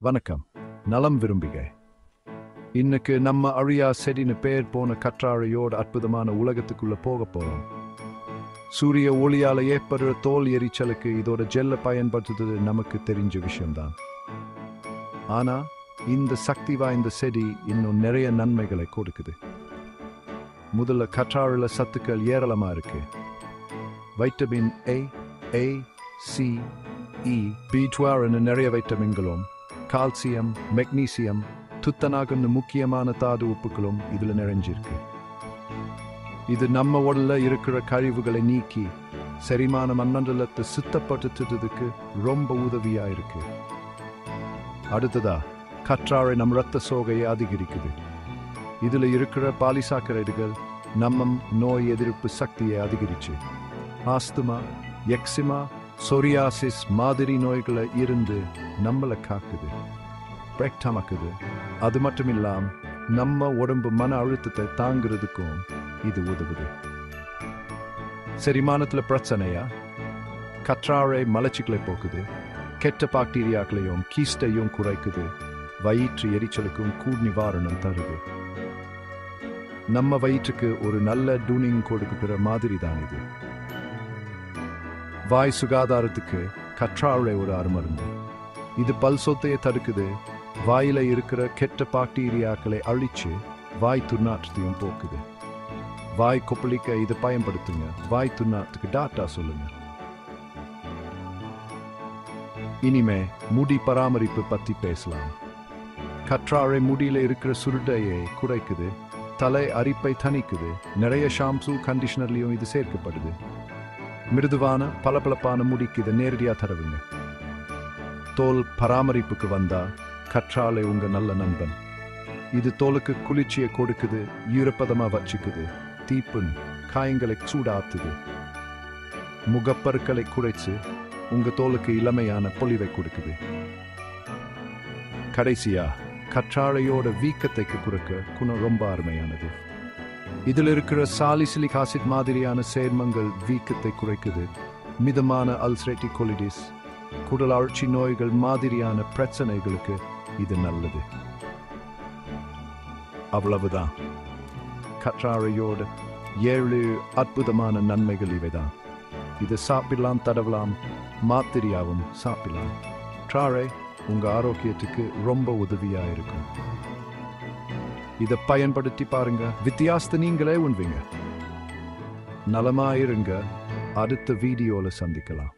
வணக்கம். நலம் விரும்பிக. இன்னைக்கு நம்ம அழியா செடின்னு பேர் போன கற்றாழையோட அற்புதமான உலகத்துக்குள்ள போக போறோம். சூரிய ஒளியால ஏற்படுற தோல் எரிச்சலுக்கு இதோட ஜெல்ல பயன்படுத்துறது நமக்கு தெரிஞ்ச விஷயம்தான். ஆனா இந்த சக்தி வாய்ந்த செடி இன்னும் நிறைய நன்மைகளை கொடுக்குது. முதல்ல கற்றாழைல சத்துக்கள் ஏராளமா இருக்கு. Vitamin A, C, E, B12 நிறைய வைட்டமின்களும், கால்சியம், மெக்னீசியம், துத்தநாகம்னு முக்கியமான தாது உப்புகளும் இதுல நிறைஞ்சிருக்கு. இது நம்ம உடல்ல இருக்கிற கழிவுகளை நீக்கி செரிமான மண்டலத்தை சுத்தப்படுத்துறதுக்கு ரொம்ப உதவியா இருக்கு. அடுத்ததா கற்றாழை நம் ரத்த சோகையை அதிகரிக்குது. இதுல இருக்கிற பாலிசாக்கரைடுகள் நம்ம நோய் எதிர்ப்பு சக்தியை அதிகரிச்சு ஆஸ்துமா, எக்ஸிமா, சொரியாசிஸ் மாதிரி நோய்களை இருந்து நம்மளை காக்குது, பிரக்டமாக்குது. அது மட்டும் இல்லாம நம்ம உடம்பு மன அழுத்தத்தை தாங்கிறதுக்கும் இது உதவுது. செரிமானத்துல பிரச்சனையா? கற்றாழை மலச்சிக்கலை போக்குது, கெட்ட பாக்டீரியாக்களையும் கீஸ்டையும் குறைக்குது, வயிற்று எரிச்சலுக்கும் கூர் நிவாரணம் தருது. நம்ம வயிற்றுக்கு ஒரு நல்ல டூனிங் கொடுக்குற மாதிரி தான் இது. வாய் சுகாதாரத்துக்கு கற்றாழை ஒரு அருமருந்து. இது பல் சொத்தையை தடுக்குது, வாயில இருக்கிற கெட்ட பாக்டீரியாக்களை அழிச்சு வாய் துர்நாற்றத்தையும் போக்குது. வாய் கொப்பளிக்க இதை பயன்படுத்துங்க. வாய் துர்நாற்றத்துக்கு டாட்டா சொல்லுங்க. இனிமே முடி பராமரிப்பு பத்தி பேசலாம். கற்றாழை முடியில இருக்கிற சுருட்டையை குறைக்குது, தலை அரிப்பை தணிக்குது. நிறைய ஷாம்பு கண்டிஷனர்லையும் இது சேர்க்கப்படுது. மிருதுவான பளபளப்பான முடிக்கு இதை நேரடியாக தருவீங்க. தோல் பராமரிப்புக்கு வந்தா கற்றாழை உங்க நல்ல நண்பன். இது தோலுக்கு குளிர்ச்சியை கொடுக்குது, ஈரப்பதமா வச்சுக்குது, தீப்புண் காயங்களை சூடாத்துது, முகப்பருக்களை குறைச்சு உங்க தோலுக்கு இளமையான பொலிவை கொடுக்குது. கடைசியா கற்றாழையோட வீக்கத்தை குறைக்க குணம் ரொம்ப அருமையானது. இதில் இருக்கிற சாலிசிலிக் ஆசிட் மாதிரியான சேர்மங்கள் வீக்கத்தை குறைக்குது. மிதமான அல்சரேட்டிவ் கோலிடிஸ், குடல் அழற்சி நோய்கள் மாதிரியான பிரச்சனைகளுக்கு இது நல்லது. அவ்வளவுதான். கற்றாழையோட 7 அற்புதமான நன்மைகள் இவைதான். இது சாப்பிடலாம், தடவலாம், மாத்திரையாவும் சாப்பிடலாம். கற்றாழை உங்க ஆரோக்கியத்துக்கு ரொம்ப உதவியா இருக்கும். இதை பயன்படுத்தி பாருங்க, வித்தியாசத்தை நீங்களே உண்வீங்க. நலமாயிருங்க. அடுத்த வீடியோல சந்திக்கலாம்.